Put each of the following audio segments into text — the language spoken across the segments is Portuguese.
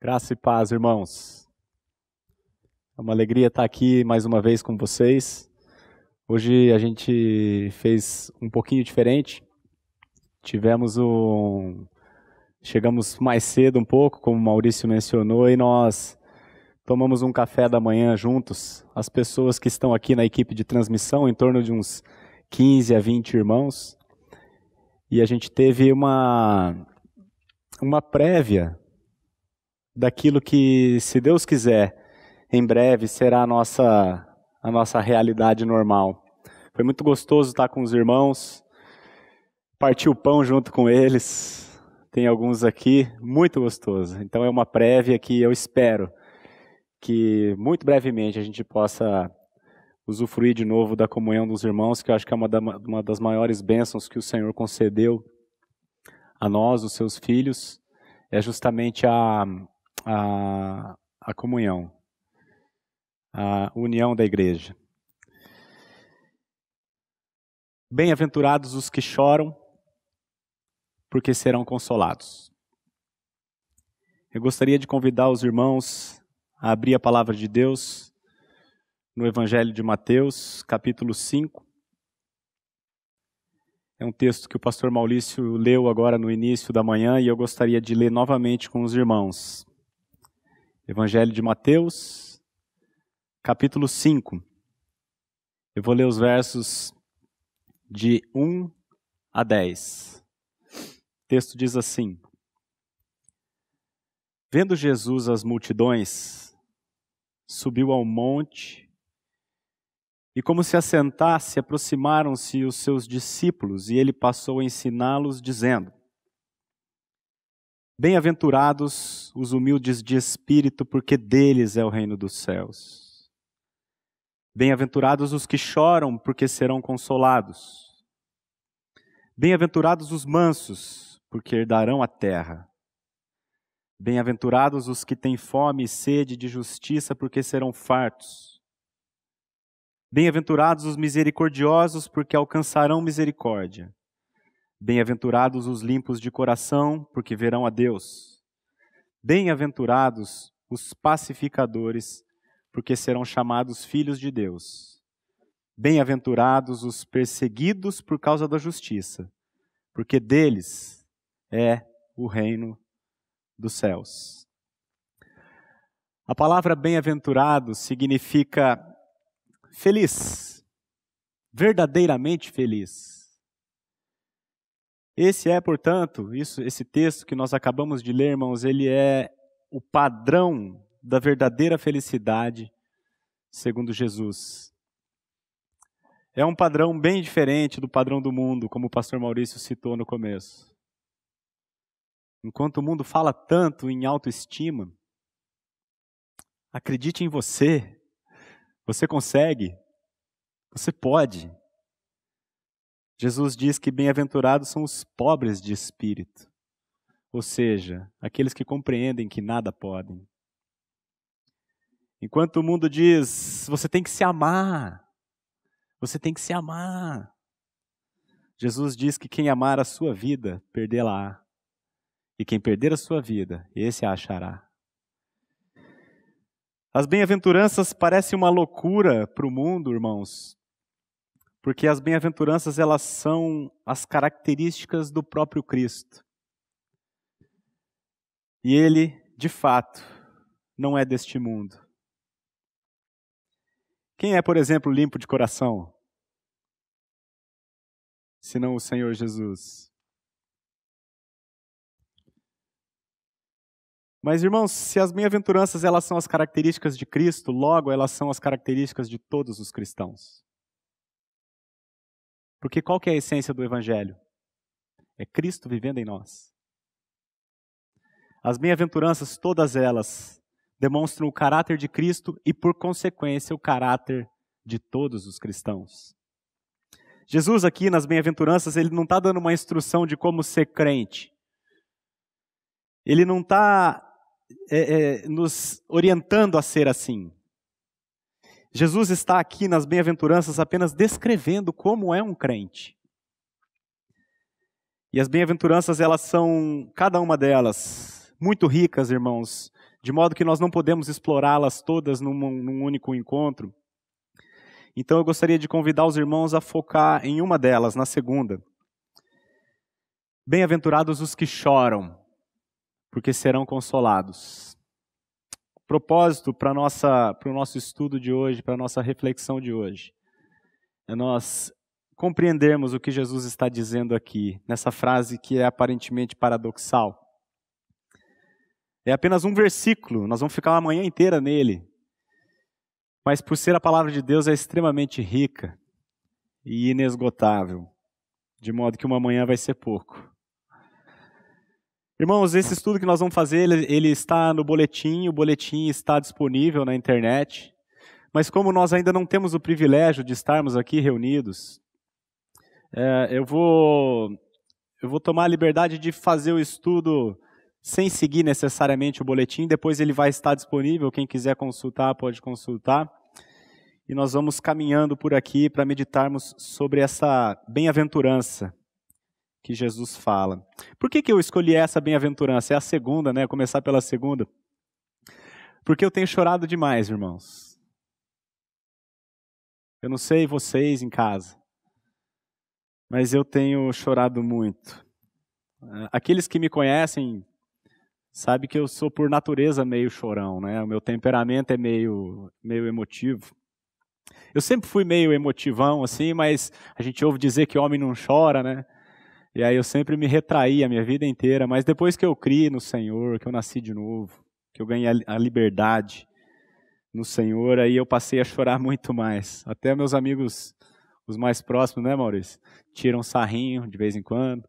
Graça e paz, irmãos. É uma alegria estar aqui mais uma vez com vocês. Hoje a gente fez um pouquinho diferente. Chegamos mais cedo um pouco, como o Maurício mencionou, e nós tomamos um café da manhã juntos. As pessoas que estão aqui na equipe de transmissão, em torno de uns 15 a 20 irmãos. E a gente teve uma prévia daquilo que, se Deus quiser, em breve será a nossa realidade normal. Foi muito gostoso estar com os irmãos, partir o pão junto com eles. Tem alguns aqui, muito gostoso. Então é uma prévia que eu espero que muito brevemente a gente possa usufruir de novo da comunhão dos irmãos, que eu acho que é uma das maiores bênçãos que o Senhor concedeu a nós, os seus filhos, é justamente a comunhão, a união da igreja. Bem-aventurados os que choram, porque serão consolados. Eu gostaria de convidar os irmãos a abrir a palavra de Deus no Evangelho de Mateus, capítulo 5. É um texto que o pastor Maurício leu agora no início da manhã e eu gostaria de ler novamente com os irmãos. Evangelho de Mateus, capítulo 5. Eu vou ler os versos de 1 a 10. O texto diz assim: Vendo Jesus as multidões, subiu ao monte e, como se assentasse, aproximaram-se os seus discípulos e ele passou a ensiná-los, dizendo: Bem-aventurados os humildes de espírito, porque deles é o reino dos céus. Bem-aventurados os que choram, porque serão consolados. Bem-aventurados os mansos, porque herdarão a terra. Bem-aventurados os que têm fome e sede de justiça, porque serão fartos. Bem-aventurados os misericordiosos, porque alcançarão misericórdia. Bem-aventurados os limpos de coração, porque verão a Deus. Bem-aventurados os pacificadores, porque serão chamados filhos de Deus. Bem-aventurados os perseguidos por causa da justiça, porque deles é o reino dos céus. A palavra bem-aventurado significa feliz, verdadeiramente feliz. Esse é, portanto, esse texto que nós acabamos de ler, irmãos, ele é o padrão da verdadeira felicidade segundo Jesus. É um padrão bem diferente do padrão do mundo, como o pastor Maurício citou no começo. Enquanto o mundo fala tanto em autoestima, acredite em você. Você consegue. Você pode. Jesus diz que bem-aventurados são os pobres de espírito, ou seja, aqueles que compreendem que nada podem. Enquanto o mundo diz, você tem que se amar, você tem que se amar. Jesus diz que quem amar a sua vida, perdê-la-á. E quem perder a sua vida, esse a achará. As bem-aventuranças parecem uma loucura para o mundo, irmãos, porque as bem-aventuranças, elas são as características do próprio Cristo. E Ele, de fato, não é deste mundo. Quem é, por exemplo, limpo de coração? Senão o Senhor Jesus. Mas, irmãos, se as bem-aventuranças, elas são as características de Cristo, logo elas são as características de todos os cristãos. Porque qual que é a essência do Evangelho? É Cristo vivendo em nós. As bem-aventuranças, todas elas, demonstram o caráter de Cristo e, por consequência, o caráter de todos os cristãos. Jesus aqui nas bem-aventuranças, ele não está dando uma instrução de como ser crente. Ele não está nos orientando a ser assim. Jesus está aqui nas bem-aventuranças apenas descrevendo como é um crente. E as bem-aventuranças, elas são, cada uma delas, muito ricas, irmãos, de modo que nós não podemos explorá-las todas num único encontro. Então eu gostaria de convidar os irmãos a focar em uma delas, na segunda. Bem-aventurados os que choram, porque serão consolados. Propósito para o nosso estudo de hoje, para a nossa reflexão de hoje, é nós compreendermos o que Jesus está dizendo aqui, nessa frase que é aparentemente paradoxal. É apenas um versículo, nós vamos ficar uma manhã inteira nele, mas por ser a palavra de Deus é extremamente rica e inesgotável, de modo que uma manhã vai ser pouco. Irmãos, esse estudo que nós vamos fazer, ele está no boletim, o boletim está disponível na internet, mas como nós ainda não temos o privilégio de estarmos aqui reunidos, eu vou tomar a liberdade de fazer o estudo sem seguir necessariamente o boletim, depois ele vai estar disponível, quem quiser consultar pode consultar, e nós vamos caminhando por aqui para meditarmos sobre essa bem-aventurança que Jesus fala. Por que eu escolhi essa bem-aventurança? É a segunda, né? Começar pela segunda. Porque eu tenho chorado demais, irmãos. Eu não sei vocês em casa, mas eu tenho chorado muito. Aqueles que me conhecem sabem que eu sou por natureza meio chorão, né? O meu temperamento é meio emotivo. Eu sempre fui meio emotivão assim, mas a gente ouve dizer que homem não chora, né? E aí eu sempre me retraí a minha vida inteira, mas depois que eu criei no Senhor, que eu nasci de novo, que eu ganhei a liberdade no Senhor, aí eu passei a chorar muito mais. Até meus amigos, os mais próximos, né, Maurício? Tiram sarrinho de vez em quando.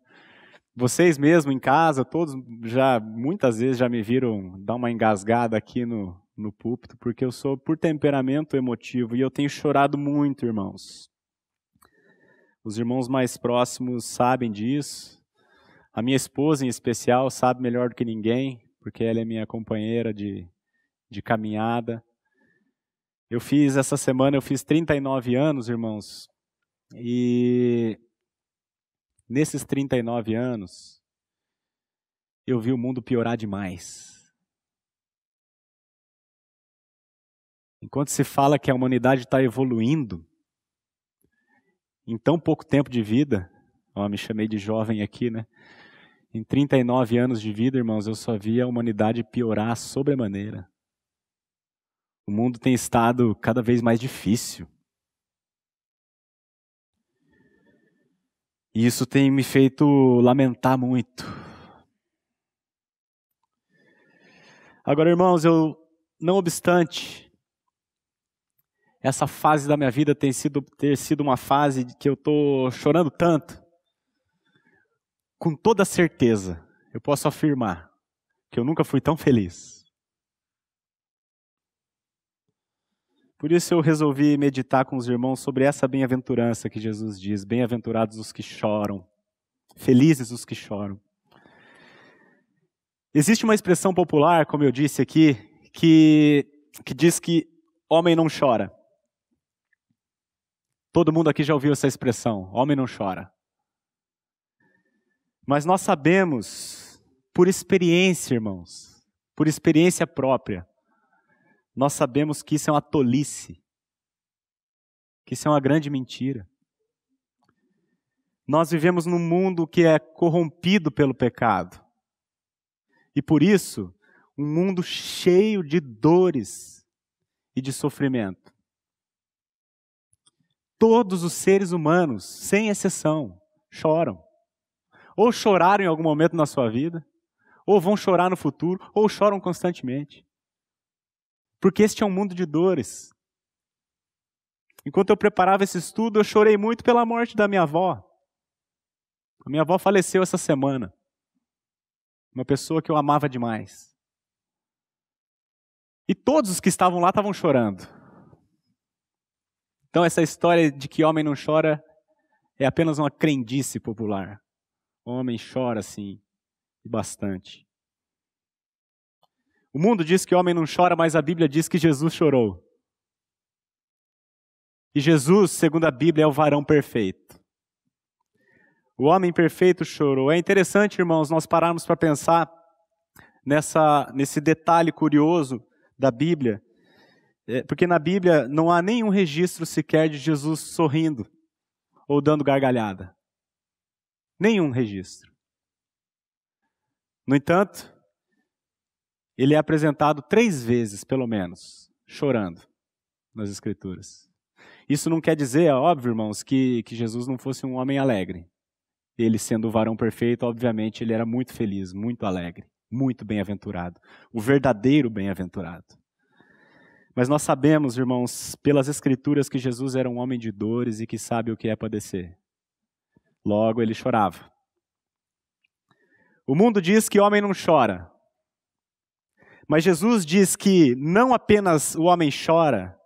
Vocês mesmo em casa, todos muitas vezes já me viram dar uma engasgada aqui no púlpito, porque eu sou por temperamento emotivo e eu tenho chorado muito, irmãos. Os irmãos mais próximos sabem disso. A minha esposa, em especial, sabe melhor do que ninguém, porque ela é minha companheira de caminhada. Essa semana eu fiz 39 anos, irmãos, e nesses 39 anos, eu vi o mundo piorar demais. Enquanto se fala que a humanidade está evoluindo, em tão pouco tempo de vida, me chamei de jovem aqui, né? Em 39 anos de vida, irmãos, eu só vi a humanidade piorar sobremaneira. O mundo tem estado cada vez mais difícil. E isso tem me feito lamentar muito. Agora, irmãos, não obstante essa fase da minha vida ter sido uma fase que eu estou chorando tanto, com toda certeza, eu posso afirmar que eu nunca fui tão feliz. Por isso eu resolvi meditar com os irmãos sobre essa bem-aventurança que Jesus diz, bem-aventurados os que choram, felizes os que choram. Existe uma expressão popular, como eu disse aqui, que diz que homem não chora. Todo mundo aqui já ouviu essa expressão, homem não chora. Mas nós sabemos, por experiência, irmãos, por experiência própria, nós sabemos que isso é uma tolice, que isso é uma grande mentira. Nós vivemos num mundo que é corrompido pelo pecado. E por isso, um mundo cheio de dores e de sofrimento. Todos os seres humanos, sem exceção, choram. Ou choraram em algum momento na sua vida, ou vão chorar no futuro, ou choram constantemente. Porque este é um mundo de dores. Enquanto eu preparava esse estudo, eu chorei muito pela morte da minha avó. A minha avó faleceu essa semana. Uma pessoa que eu amava demais. E todos os que estavam lá estavam chorando. Então essa história de que homem não chora é apenas uma crendice popular. O homem chora sim, e bastante. O mundo diz que o homem não chora, mas a Bíblia diz que Jesus chorou. E Jesus, segundo a Bíblia, é o varão perfeito. O homem perfeito chorou. É interessante, irmãos, nós pararmos para pensar nesse detalhe curioso da Bíblia, porque na Bíblia não há nenhum registro sequer de Jesus sorrindo ou dando gargalhada. Nenhum registro. No entanto, ele é apresentado 3 vezes, pelo menos, chorando nas Escrituras. Isso não quer dizer, é óbvio, irmãos, que Jesus não fosse um homem alegre. Ele, sendo o varão perfeito, obviamente, ele era muito feliz, muito alegre, muito bem-aventurado. O verdadeiro bem-aventurado. Mas nós sabemos, irmãos, pelas Escrituras, que Jesus era um homem de dores e que sabe o que é padecer. Logo, ele chorava. O mundo diz que homem não chora. Mas Jesus diz que não apenas o homem chora,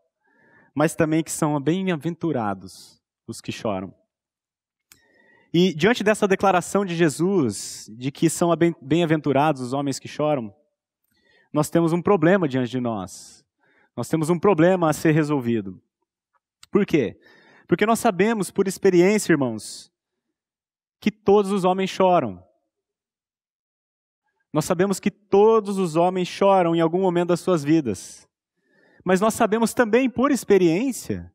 mas também que são bem-aventurados os que choram. E diante dessa declaração de Jesus, de que são bem-aventurados os homens que choram, nós temos um problema diante de nós. Nós temos um problema a ser resolvido. Por quê? Porque nós sabemos por experiência, irmãos, que todos os homens choram. Nós sabemos que todos os homens choram em algum momento das suas vidas. Mas nós sabemos também, por experiência,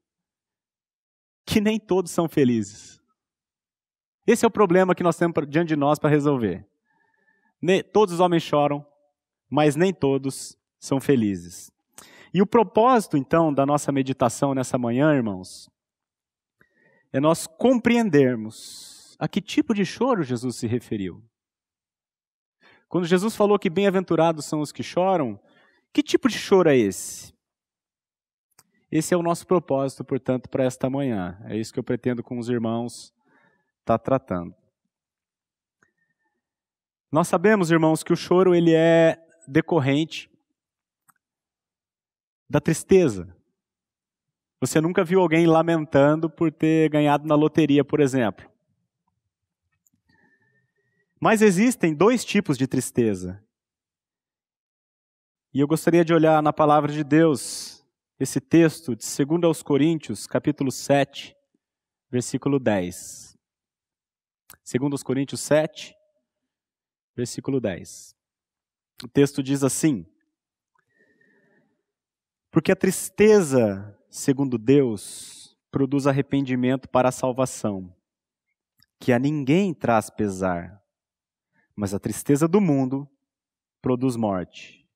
que nem todos são felizes. Esse é o problema que nós temos diante de nós para resolver. Todos os homens choram, mas nem todos são felizes. E o propósito, então, da nossa meditação nessa manhã, irmãos, é nós compreendermos a que tipo de choro Jesus se referiu. Quando Jesus falou que bem-aventurados são os que choram, que tipo de choro é esse? Esse é o nosso propósito, portanto, para esta manhã. É isso que eu pretendo com os irmãos estar tratando. Nós sabemos, irmãos, que o choro ele é decorrente da tristeza. Você nunca viu alguém lamentando por ter ganhado na loteria, por exemplo. Mas existem 2 tipos de tristeza. E eu gostaria de olhar na palavra de Deus, esse texto de 2 aos Coríntios, capítulo 7, versículo 10. 2 aos Coríntios 7, versículo 10. O texto diz assim: porque a tristeza, segundo Deus, produz arrependimento para a salvação, que a ninguém traz pesar. Mas a tristeza do mundo produz morte.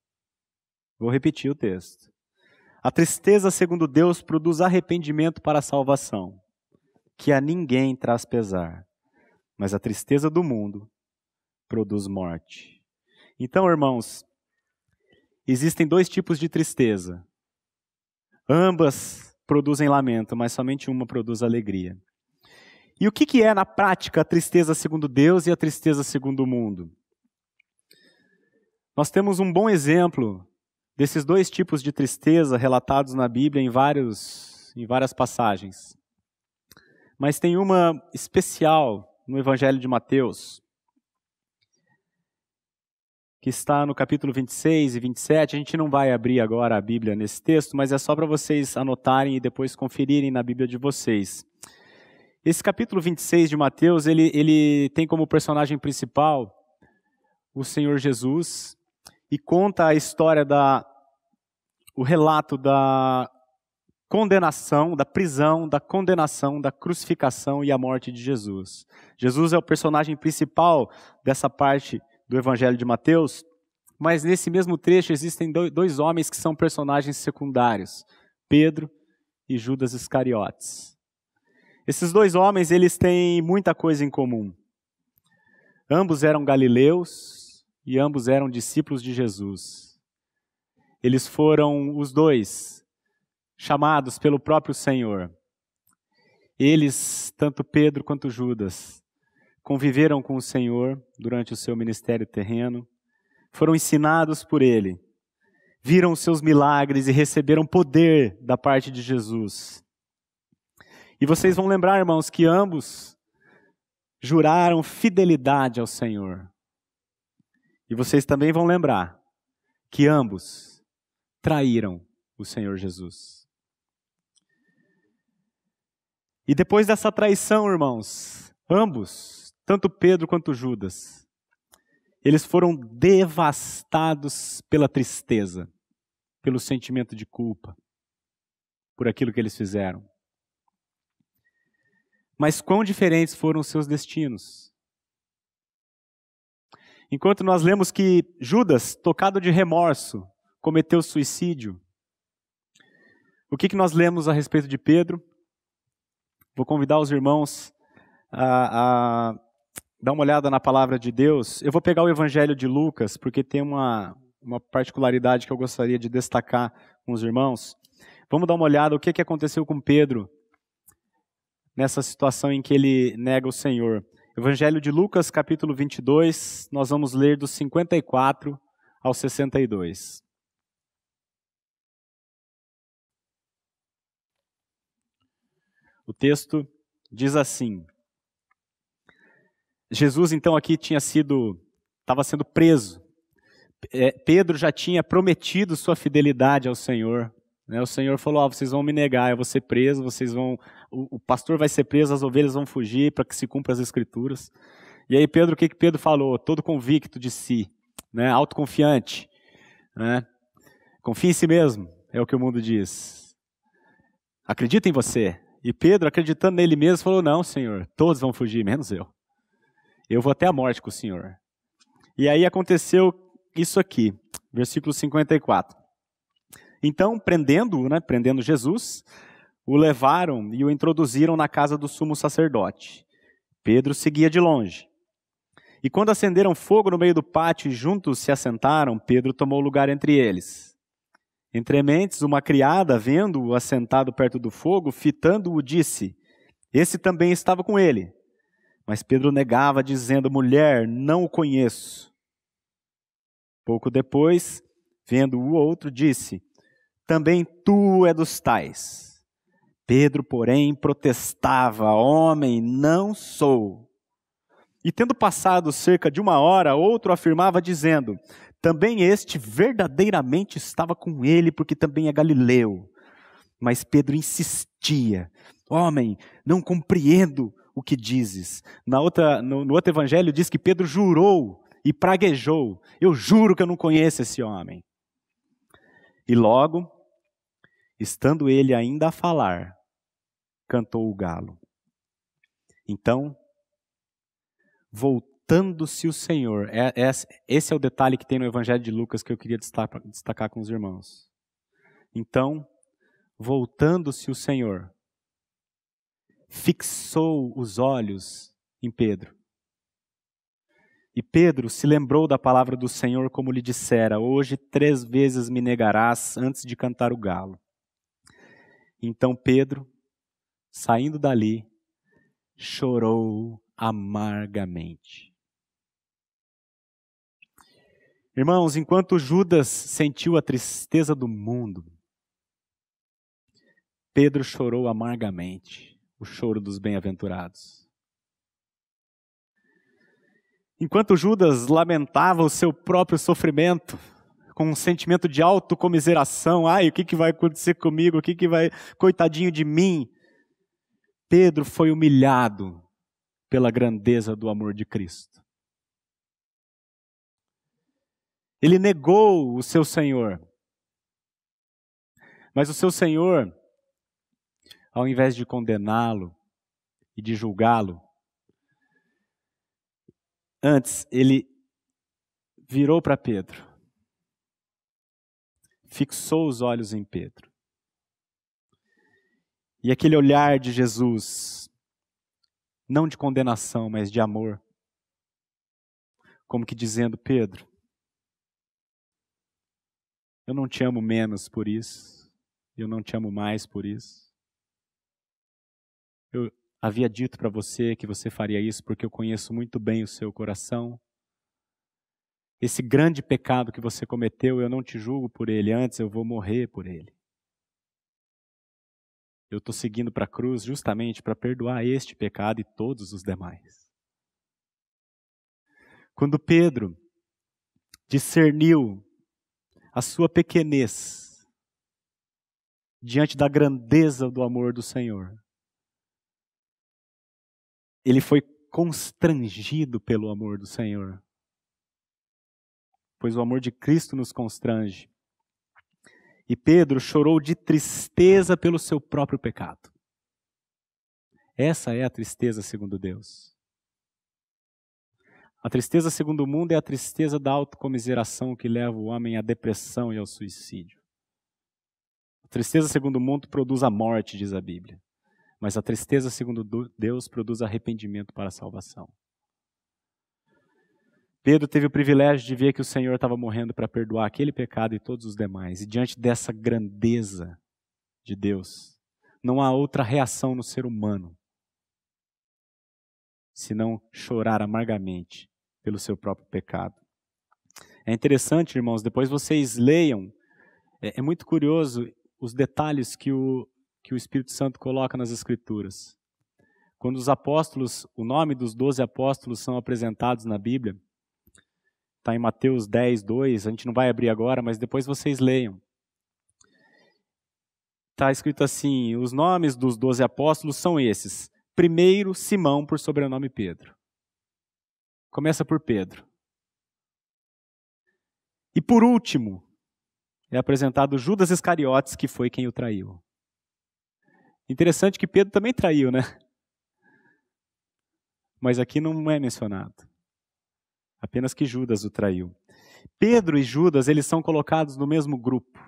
Vou repetir o texto. A tristeza, segundo Deus, produz arrependimento para a salvação, que a ninguém traz pesar. Mas a tristeza do mundo produz morte. Então, irmãos, existem 2 tipos de tristeza. Ambas produzem lamento, mas somente uma produz alegria. E o que é, na prática, a tristeza segundo Deus e a tristeza segundo o mundo? Nós temos um bom exemplo desses 2 tipos de tristeza relatados na Bíblia em várias passagens. Mas tem uma especial no Evangelho de Mateus, que está no capítulo 26 e 27. A gente não vai abrir agora a Bíblia nesse texto, mas é só para vocês anotarem e depois conferirem na Bíblia de vocês. Esse capítulo 26 de Mateus, ele tem como personagem principal o Senhor Jesus e conta a história o relato da condenação, da prisão, da condenação, da crucificação e a morte de Jesus. Jesus é o personagem principal dessa parte do Evangelho de Mateus, mas nesse mesmo trecho existem 2 homens que são personagens secundários, Pedro e Judas Iscariotes. Esses 2 homens, eles têm muita coisa em comum. Ambos eram galileus e ambos eram discípulos de Jesus. Eles foram os 2 chamados pelo próprio Senhor. Eles, tanto Pedro quanto Judas, conviveram com o Senhor durante o seu ministério terreno, foram ensinados por Ele, viram os seus milagres e receberam poder da parte de Jesus. E vocês vão lembrar, irmãos, que ambos juraram fidelidade ao Senhor. E vocês também vão lembrar que ambos traíram o Senhor Jesus. E depois dessa traição, irmãos, ambos, tanto Pedro quanto Judas, Eles foram devastados pela tristeza, pelo sentimento de culpa, por aquilo que eles fizeram. Mas quão diferentes foram os seus destinos. Enquanto nós lemos que Judas, tocado de remorso, cometeu suicídio, o que nós lemos a respeito de Pedro? Vou convidar os irmãos a dar uma olhada na palavra de Deus. Eu vou pegar o Evangelho de Lucas, porque tem uma particularidade que eu gostaria de destacar com os irmãos. Vamos dar uma olhada o que aconteceu com Pedro nessa situação em que ele nega o Senhor. Evangelho de Lucas, capítulo 22, nós vamos ler dos 54 ao 62. O texto diz assim: Jesus então aqui estava sendo preso. Pedro já tinha prometido sua fidelidade ao Senhor. O Senhor falou, vocês vão me negar, eu vou ser preso, o pastor vai ser preso, as ovelhas vão fugir para que se cumpra as Escrituras. E aí Pedro, o que Pedro falou? Todo convicto de si, autoconfiante. Confia em si mesmo, é o que o mundo diz. Acredita em você. E Pedro, acreditando nele mesmo, falou, não, Senhor, todos vão fugir, menos eu. Eu vou até a morte com o Senhor. E aí aconteceu isso aqui, versículo 54. Então, prendendo Jesus, o levaram e o introduziram na casa do sumo sacerdote. Pedro seguia de longe. E quando acenderam fogo no meio do pátio e juntos se assentaram, Pedro tomou lugar entre eles. Entre mentes, uma criada, vendo-o assentado perto do fogo, fitando-o, disse: esse também estava com ele. Mas Pedro negava, dizendo: mulher, não o conheço. Pouco depois, vendo o outro, disse: também tu é dos tais. Pedro, porém, protestava: homem, não sou. E tendo passado cerca de 1 hora, outro afirmava, dizendo: também este verdadeiramente estava com ele, porque também é galileu. Mas Pedro insistia: homem, não compreendo o que dizes. No outro evangelho diz que Pedro jurou e praguejou: eu juro que eu não conheço esse homem. E logo, estando ele ainda a falar, cantou o galo. Então, voltando-se o Senhor, esse é o detalhe que tem no Evangelho de Lucas que eu queria destacar com os irmãos. Então, voltando-se o Senhor, fixou os olhos em Pedro. E Pedro se lembrou da palavra do Senhor, como lhe dissera: hoje 3 vezes me negarás antes de cantar o galo. Então Pedro, saindo dali, chorou amargamente. Irmãos, enquanto Judas sentiu a tristeza do mundo, Pedro chorou amargamente, o choro dos bem-aventurados. Enquanto Judas lamentava o seu próprio sofrimento, com um sentimento de autocomiseração, o que vai acontecer comigo, coitadinho de mim, Pedro foi humilhado pela grandeza do amor de Cristo. Ele negou o seu Senhor, mas o seu Senhor, ao invés de condená-lo e de julgá-lo, antes ele virou para Pedro, fixou os olhos em Pedro. E aquele olhar de Jesus, não de condenação, mas de amor, como que dizendo: Pedro, eu não te amo menos por isso, eu não te amo mais por isso. Eu havia dito para você que você faria isso porque eu conheço muito bem o seu coração. Esse grande pecado que você cometeu, eu não te julgo por ele, antes eu vou morrer por ele. Eu estou seguindo para a cruz justamente para perdoar este pecado e todos os demais. Quando Pedro discerniu a sua pequenez diante da grandeza do amor do Senhor, ele foi constrangido pelo amor do Senhor. pois o amor de Cristo nos constrange. E Pedro chorou de tristeza pelo seu próprio pecado. Essa é a tristeza segundo Deus. A tristeza segundo o mundo é a tristeza da autocomiseração que leva o homem à depressão e ao suicídio. A tristeza segundo o mundo produz a morte, diz a Bíblia. Mas a tristeza segundo Deus produz arrependimento para a salvação. Pedro teve o privilégio de ver que o Senhor estava morrendo para perdoar aquele pecado e todos os demais. E diante dessa grandeza de Deus, não há outra reação no ser humano senão chorar amargamente pelo seu próprio pecado. É interessante, irmãos, depois vocês leiam, é muito curioso os detalhes que o Espírito Santo coloca nas Escrituras. Quando os apóstolos, o nome dos 12 apóstolos são apresentados na Bíblia, está em Mateus 10, 2, a gente não vai abrir agora, mas depois vocês leiam. Está escrito assim, os nomes dos 12 apóstolos são esses. Primeiro, Simão, por sobrenome Pedro. Começa por Pedro. E por último, é apresentado Judas Iscariotes, que foi quem o traiu. Interessante que Pedro também traiu, né? Mas aqui não é mencionado. Apenas que Judas o traiu. Pedro e Judas, eles são colocados no mesmo grupo.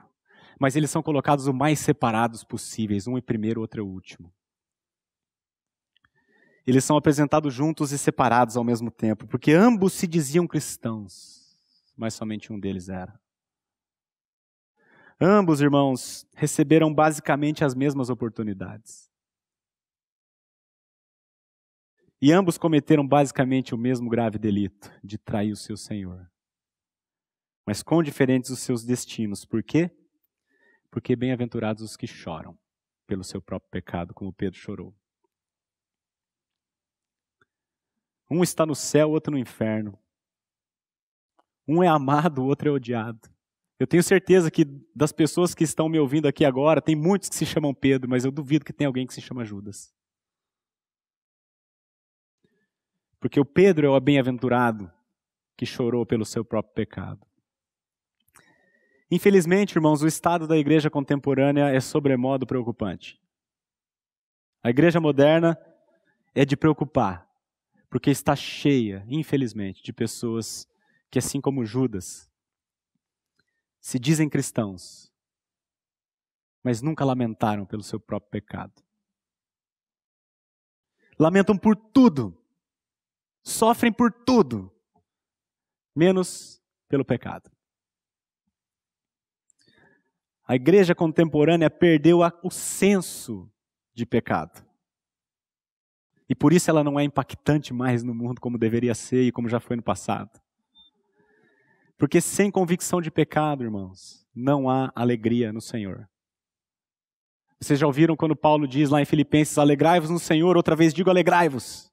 Mas eles são colocados o mais separados possíveis. Um é primeiro, outro é o último. Eles são apresentados juntos e separados ao mesmo tempo. Porque ambos se diziam cristãos. Mas somente um deles era. Ambos, irmãos, receberam basicamente as mesmas oportunidades. E ambos cometeram basicamente o mesmo grave delito de trair o seu Senhor. Mas com diferentes os seus destinos. Por quê? Porque bem-aventurados os que choram pelo seu próprio pecado, como Pedro chorou. Um está no céu, outro no inferno. Um é amado, o outro é odiado. Eu tenho certeza que das pessoas que estão me ouvindo aqui agora, tem muitos que se chamam Pedro, mas eu duvido que tenha alguém que se chama Judas. Porque o Pedro é o bem-aventurado que chorou pelo seu próprio pecado. Infelizmente, irmãos, o estado da igreja contemporânea é sobremodo preocupante. A igreja moderna é de preocupar, porque está cheia, infelizmente, de pessoas que, assim como Judas, se dizem cristãos, mas nunca lamentaram pelo seu próprio pecado. Lamentam por tudo, sofrem por tudo, menos pelo pecado. A igreja contemporânea perdeu o senso de pecado. E por isso ela não é impactante mais no mundo como deveria ser e como já foi no passado. Porque sem convicção de pecado, irmãos, não há alegria no Senhor. Vocês já ouviram quando Paulo diz lá em Filipenses, alegrai-vos no Senhor, outra vez digo alegrai-vos.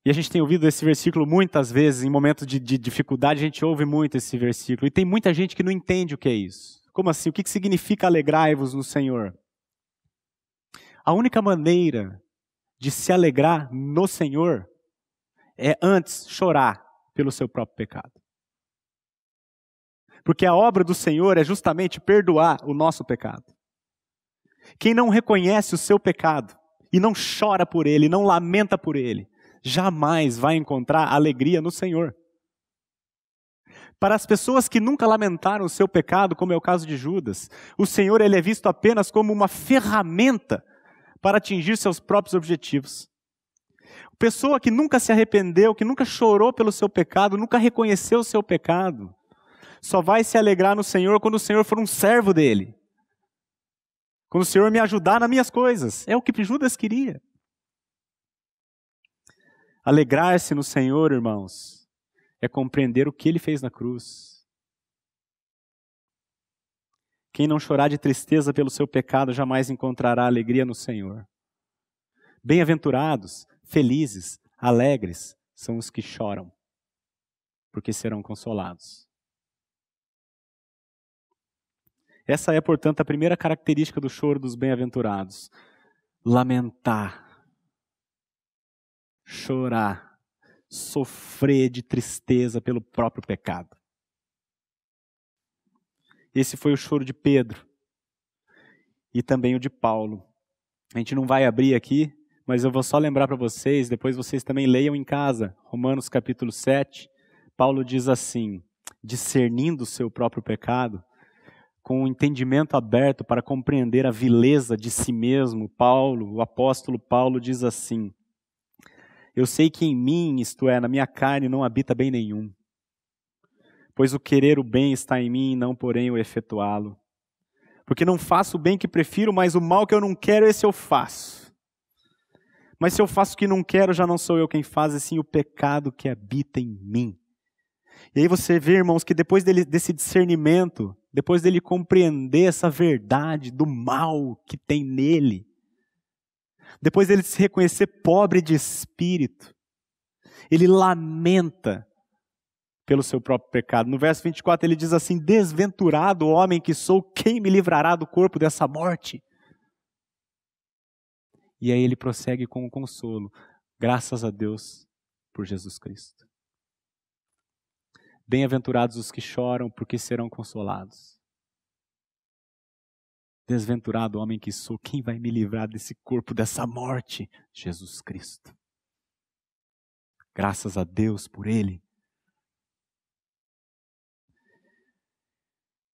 E a gente tem ouvido esse versículo muitas vezes, em momentos de dificuldade, a gente ouve muito esse versículo. E tem muita gente que não entende o que é isso. Como assim? O que significa alegrai-vos no Senhor? A única maneira de se alegrar no Senhor é antes chorar pelo seu próprio pecado. Porque a obra do Senhor é justamente perdoar o nosso pecado. Quem não reconhece o seu pecado e não chora por ele, não lamenta por ele, jamais vai encontrar alegria no Senhor. Para as pessoas que nunca lamentaram o seu pecado, como é o caso de Judas, o Senhor ele é visto apenas como uma ferramenta para atingir seus próprios objetivos. Pessoa que nunca se arrependeu, que nunca chorou pelo seu pecado, nunca reconheceu o seu pecado, só vai se alegrar no Senhor quando o Senhor for um servo dele. Quando o Senhor me ajudar nas minhas coisas. É o que Judas queria. Alegrar-se no Senhor, irmãos, é compreender o que Ele fez na cruz. Quem não chorar de tristeza pelo seu pecado jamais encontrará alegria no Senhor. Bem-aventurados, felizes, alegres, são os que choram, porque serão consolados. Essa é, portanto, a primeira característica do choro dos bem-aventurados. Lamentar. Chorar. sofrer de tristeza pelo próprio pecado. Esse foi o choro de Pedro e também o de Paulo. A gente não vai abrir aqui, mas eu vou só lembrar para vocês, depois vocês também leiam em casa, Romanos capítulo 7, Paulo diz assim, discernindo o seu próprio pecado, com o entendimento aberto para compreender a vileza de si mesmo, o apóstolo Paulo diz assim, eu sei que em mim, isto é, na minha carne, não habita bem nenhum, pois o querer o bem está em mim, não porém o efetuá-lo. Porque não faço o bem que prefiro, mas o mal que eu não quero, esse eu faço. Mas se eu faço o que não quero, já não sou eu quem faz, e sim o pecado que habita em mim. E aí você vê, irmãos, que depois desse discernimento, depois dele compreender essa verdade do mal que tem nele, depois dele se reconhecer pobre de espírito, ele lamenta pelo seu próprio pecado. No verso 24 ele diz assim, desventurado homem que sou, quem me livrará do corpo dessa morte? E aí ele prossegue com o consolo, graças a Deus por Jesus Cristo. Bem-aventurados os que choram, porque serão consolados. Desventurado homem que sou, quem vai me livrar desse corpo, dessa morte? Jesus Cristo. Graças a Deus por Ele.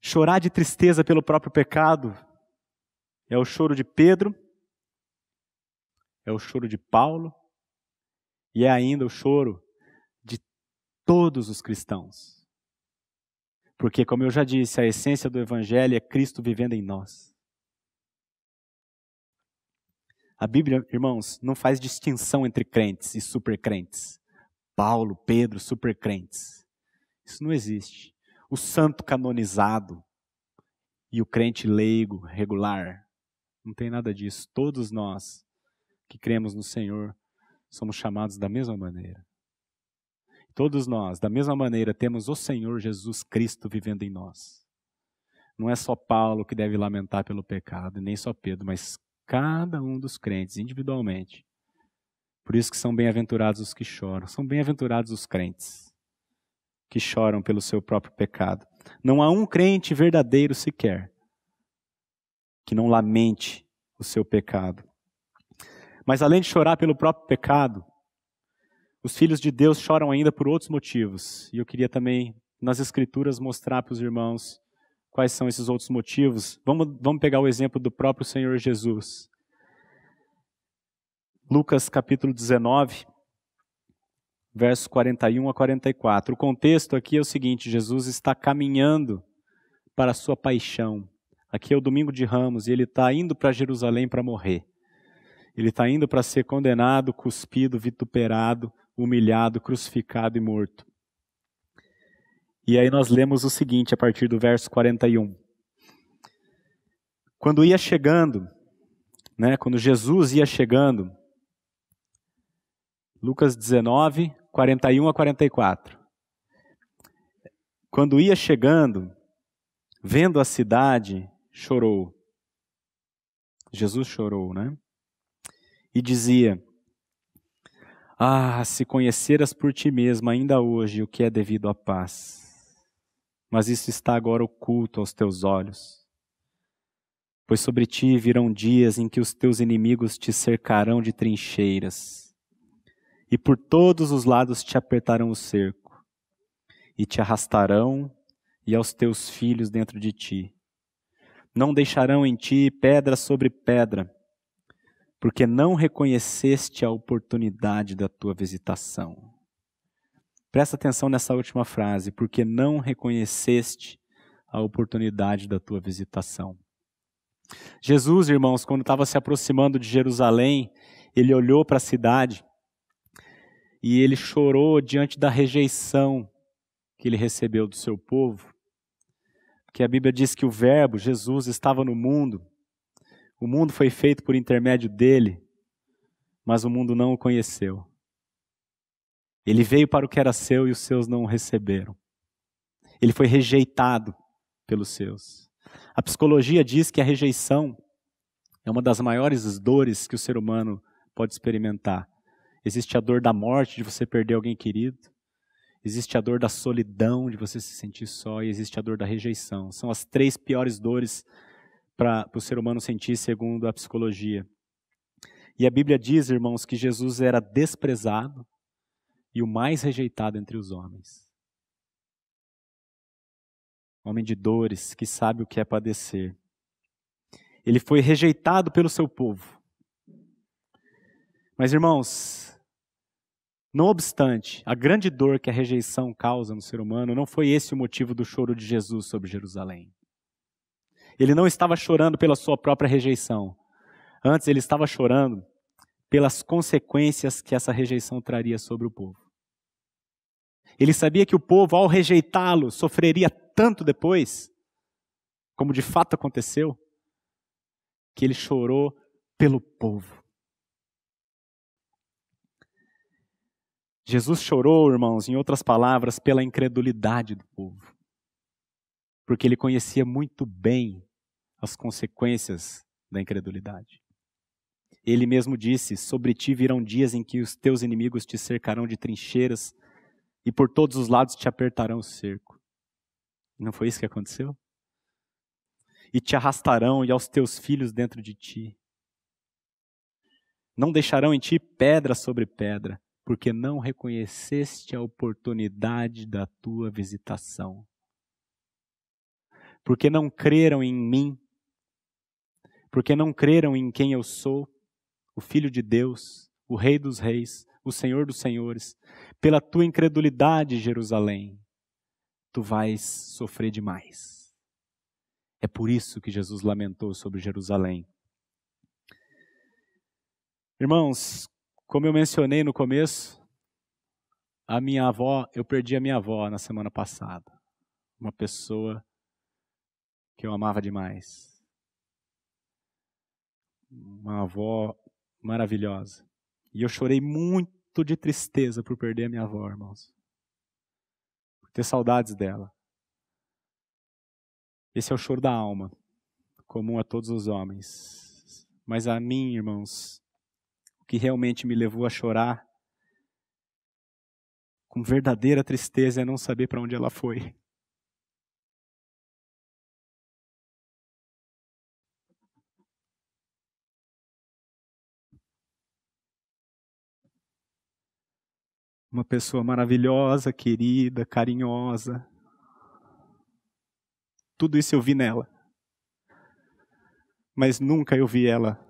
Chorar de tristeza pelo próprio pecado é o choro de Pedro, é o choro de Paulo e é ainda o choro de todos os cristãos. Porque, como eu já disse, a essência do Evangelho é Cristo vivendo em nós. A Bíblia, irmãos, não faz distinção entre crentes e supercrentes. Paulo, Pedro, supercrentes. Isso não existe. O santo canonizado e o crente leigo, regular. Não tem nada disso. Todos nós que cremos no Senhor somos chamados da mesma maneira. Todos nós, da mesma maneira, temos o Senhor Jesus Cristo vivendo em nós. Não é só Paulo que deve lamentar pelo pecado, nem só Pedro, mas cada um dos crentes, individualmente. Por isso que são bem-aventurados os que choram. São bem-aventurados os crentes que choram pelo seu próprio pecado. Não há um crente verdadeiro sequer que não lamente o seu pecado. Mas além de chorar pelo próprio pecado, os filhos de Deus choram ainda por outros motivos. E eu queria também, nas Escrituras, mostrar para os irmãos quais são esses outros motivos. Vamos pegar o exemplo do próprio Senhor Jesus. Lucas capítulo 19, versos 41 a 44. O contexto aqui é o seguinte, Jesus está caminhando para a sua paixão. Aqui é o domingo de Ramos e ele está indo para Jerusalém para morrer. Ele está indo para ser condenado, cuspido, vituperado, humilhado, crucificado e morto. E aí nós lemos o seguinte a partir do verso 41. Quando ia chegando, quando Jesus ia chegando, Lucas 19, 41 a 44. Quando ia chegando, vendo a cidade, chorou. Jesus chorou, E dizia, se conheceras por ti mesmo ainda hoje o que é devido à paz. Mas isso está agora oculto aos teus olhos. Pois sobre ti virão dias em que os teus inimigos te cercarão de trincheiras. E por todos os lados te apertarão o cerco. E te arrastarão e aos teus filhos dentro de ti. Não deixarão em ti pedra sobre pedra, porque não reconheceste a oportunidade da tua visitação. Presta atenção nessa última frase, porque não reconheceste a oportunidade da tua visitação. Jesus, irmãos, quando estava se aproximando de Jerusalém, ele olhou para a cidade e ele chorou diante da rejeição que ele recebeu do seu povo. Porque a Bíblia diz que o Verbo, Jesus, estava no mundo. O mundo foi feito por intermédio dele, mas o mundo não o conheceu. Ele veio para o que era seu e os seus não o receberam. Ele foi rejeitado pelos seus. A psicologia diz que a rejeição é uma das maiores dores que o ser humano pode experimentar. Existe a dor da morte, de você perder alguém querido. Existe a dor da solidão, de você se sentir só. E existe a dor da rejeição. São as 3 piores dores para o ser humano sentir, segundo a psicologia. E a Bíblia diz, irmãos, que Jesus era desprezado e o mais rejeitado entre os homens. Homem de dores, que sabe o que é padecer. Ele foi rejeitado pelo seu povo. Mas, irmãos, não obstante, a grande dor que a rejeição causa no ser humano, não foi esse o motivo do choro de Jesus sobre Jerusalém. Ele não estava chorando pela sua própria rejeição. Antes, ele estava chorando pelas consequências que essa rejeição traria sobre o povo. Ele sabia que o povo, ao rejeitá-lo, sofreria tanto depois, como de fato aconteceu, que ele chorou pelo povo. Jesus chorou, irmãos, em outras palavras, pela incredulidade do povo. Porque ele conhecia muito bem as consequências da incredulidade. Ele mesmo disse: sobre ti virão dias em que os teus inimigos te cercarão de trincheiras e por todos os lados te apertarão o cerco. Não foi isso que aconteceu? E te arrastarão e aos teus filhos dentro de ti. Não deixarão em ti pedra sobre pedra, porque não reconheceste a oportunidade da tua visitação. Porque não creram em mim, porque não creram em quem eu sou, o Filho de Deus, o Rei dos Reis, o Senhor dos Senhores. Pela tua incredulidade, Jerusalém, tu vais sofrer demais. É por isso que Jesus lamentou sobre Jerusalém. Irmãos, como eu mencionei no começo, eu perdi a minha avó na semana passada. Uma pessoa que eu amava demais. Uma avó maravilhosa. E eu chorei muito de tristeza por perder a minha avó, irmãos. Por ter saudades dela. Esse é o choro da alma, comum a todos os homens. Mas a mim, irmãos, o que realmente me levou a chorar com verdadeira tristeza é não saber para onde ela foi. Uma pessoa maravilhosa, querida, carinhosa. Tudo isso eu vi nela. Mas nunca eu vi ela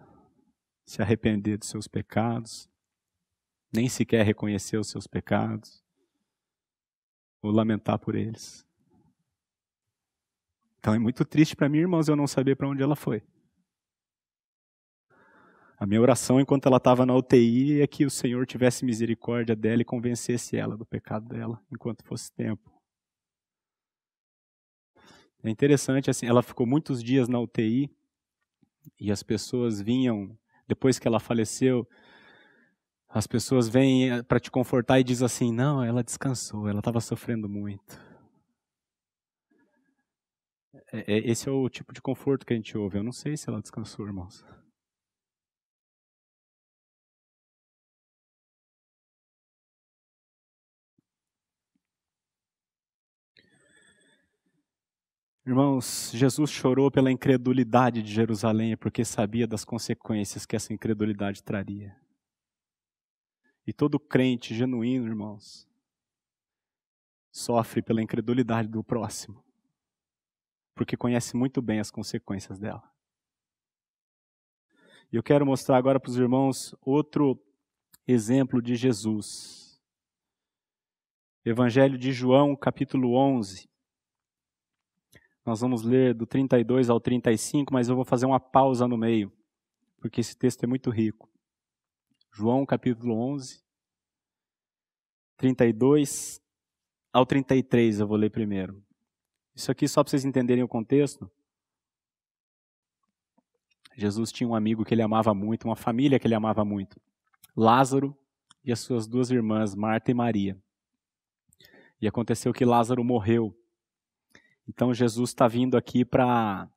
se arrepender dos seus pecados, nem sequer reconhecer os seus pecados, ou lamentar por eles. Então é muito triste para mim, irmãos, eu não saber para onde ela foi. A minha oração enquanto ela estava na UTI é que o Senhor tivesse misericórdia dela e convencesse ela do pecado dela, enquanto fosse tempo. É interessante, assim, ela ficou muitos dias na UTI e as pessoas vinham, depois que ela faleceu, as pessoas vêm para te confortar e dizem assim: não, ela descansou, ela estava sofrendo muito. Esse é o tipo de conforto que a gente ouve. Eu não sei se ela descansou, irmãos. Irmãos, Jesus chorou pela incredulidade de Jerusalém porque sabia das consequências que essa incredulidade traria. E todo crente genuíno, irmãos, sofre pela incredulidade do próximo, porque conhece muito bem as consequências dela. E eu quero mostrar agora para os irmãos outro exemplo de Jesus. Evangelho de João, capítulo 11. Nós vamos ler do 32 ao 35, mas eu vou fazer uma pausa no meio, porque esse texto é muito rico. João, capítulo 11, 32 ao 33 eu vou ler primeiro. Isso aqui só para vocês entenderem o contexto. Jesus tinha um amigo que ele amava muito, uma família que ele amava muito. Lázaro e as suas 2 irmãs, Marta e Maria. E aconteceu que Lázaro morreu. Então Jesus está vindo aqui para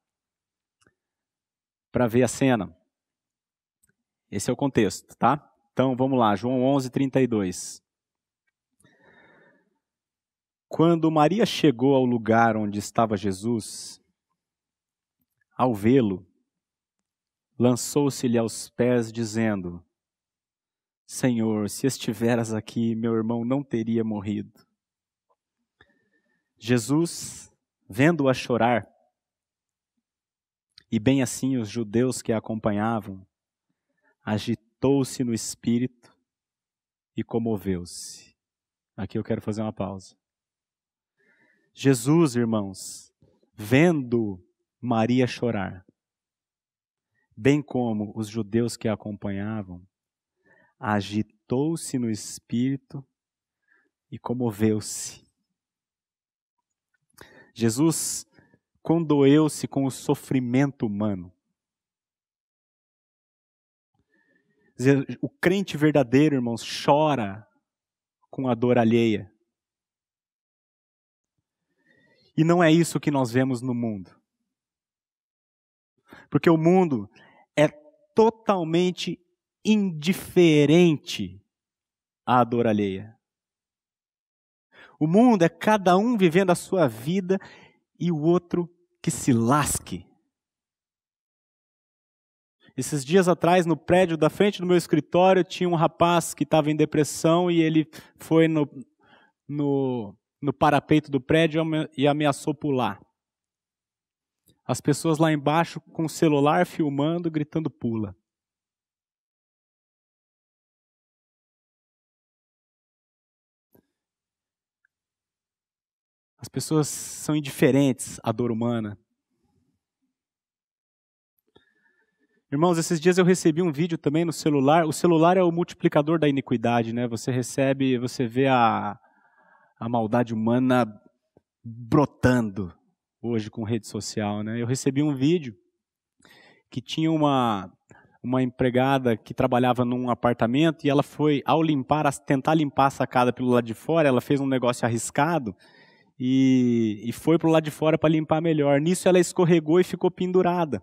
ver a cena. Esse é o contexto, tá? Então, vamos lá, João 11:32. Quando Maria chegou ao lugar onde estava Jesus, ao vê-lo, lançou-se-lhe aos pés, dizendo: Senhor, se estiveras aqui, meu irmão não teria morrido. Jesus, vendo-a chorar, e bem assim os judeus que a acompanhavam, agitou-se no espírito e comoveu-se. Aqui eu quero fazer uma pausa. Jesus, irmãos, vendo Maria chorar, bem como os judeus que a acompanhavam, agitou-se no espírito e comoveu-se. Jesus condoeu-se com o sofrimento humano. O crente verdadeiro, irmãos, chora com a dor alheia. E não é isso que nós vemos no mundo. Porque o mundo é totalmente indiferente à dor alheia. O mundo é cada um vivendo a sua vida e o outro que se lasque. Esses dias atrás, no prédio da frente do meu escritório, tinha um rapaz que estava em depressão e ele foi no parapeito do prédio e ameaçou pular. As pessoas lá embaixo com o celular filmando, gritando pula. As pessoas são indiferentes à dor humana. Irmãos, esses dias eu recebi um vídeo também no celular. O celular é o multiplicador da iniquidade, né? Você recebe, você vê a maldade humana brotando hoje com rede social, né? Eu recebi um vídeo que tinha uma empregada que trabalhava num apartamento e ela foi, ao tentar limpar a sacada pelo lado de fora, ela fez um negócio arriscado e foi pro lado de fora para limpar melhor. Nisso ela escorregou e ficou pendurada.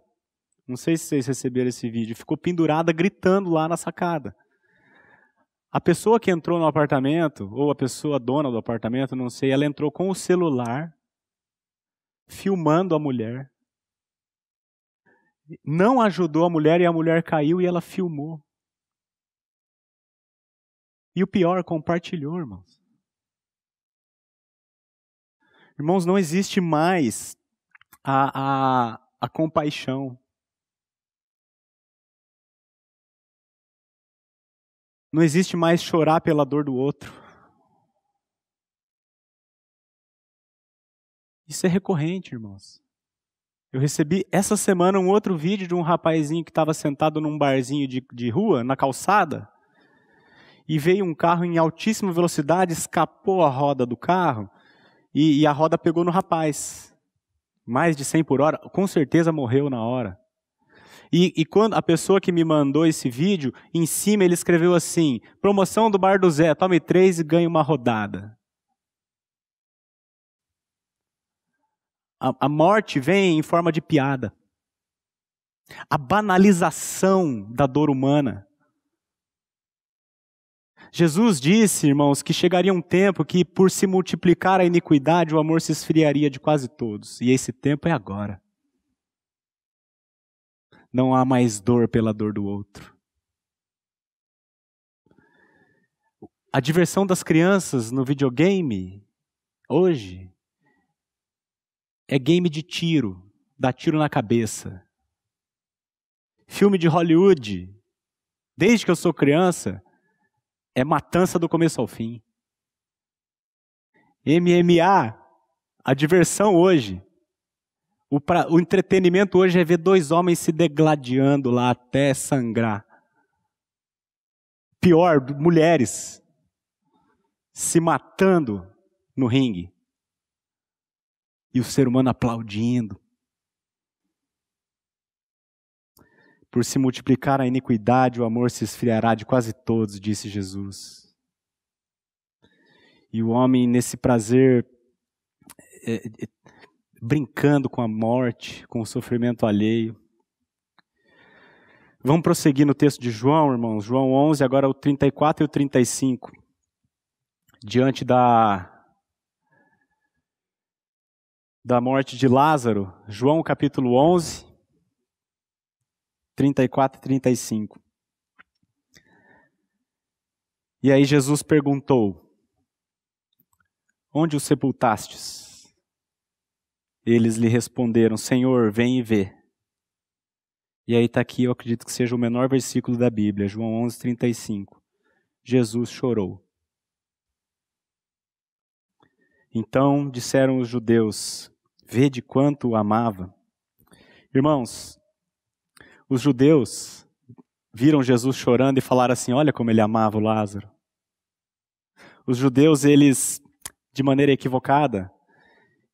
Não sei se vocês receberam esse vídeo. Ficou pendurada, gritando lá na sacada. A pessoa que entrou no apartamento, ou a pessoa dona do apartamento, não sei, ela entrou com o celular, filmando a mulher. Não ajudou a mulher e a mulher caiu e ela filmou. E o pior, compartilhou, irmãos. Irmãos, não existe mais a compaixão. Não existe mais chorar pela dor do outro. Isso é recorrente, irmãos. Eu recebi essa semana um outro vídeo de um rapazinho que estava sentado num barzinho de rua, na calçada, e veio um carro em altíssima velocidade, escapou a roda do carro, e a roda pegou no rapaz. Mais de 100 por hora, com certeza morreu na hora. E quando a pessoa que me mandou esse vídeo, em cima ele escreveu assim: promoção do Bar do Zé, tome 3 e ganhe uma rodada. A morte vem em forma de piada. A banalização da dor humana. Jesus disse, irmãos, que chegaria um tempo que, por se multiplicar a iniquidade, o amor se esfriaria de quase todos. E esse tempo é agora. Não há mais dor pela dor do outro. A diversão das crianças no videogame, hoje, é game de tiro, dá tiro na cabeça. Filme de Hollywood, desde que eu sou criança, é matança do começo ao fim. MMA, a diversão hoje, o entretenimento hoje é ver 2 homens se degladiando lá até sangrar. Pior, mulheres se matando no ringue. E o ser humano aplaudindo. Por se multiplicar a iniquidade, o amor se esfriará de quase todos, disse Jesus. E o homem, nesse prazer, brincando com a morte, com o sofrimento alheio, Vamos prosseguir no texto de João, irmãos. João 11, agora o 34 e o 35. Diante da morte de Lázaro. João capítulo 11, 34 e 35. E aí Jesus perguntou: onde o sepultastes? Eles lhe responderam: Senhor, vem e vê. E aí está aqui, eu acredito que seja o menor versículo da Bíblia, João 11, 35. Jesus chorou. Então disseram os judeus: vede quanto o amava. Irmãos, os judeus viram Jesus chorando e falaram assim: olha como ele amava o Lázaro. Os judeus, eles, de maneira equivocada,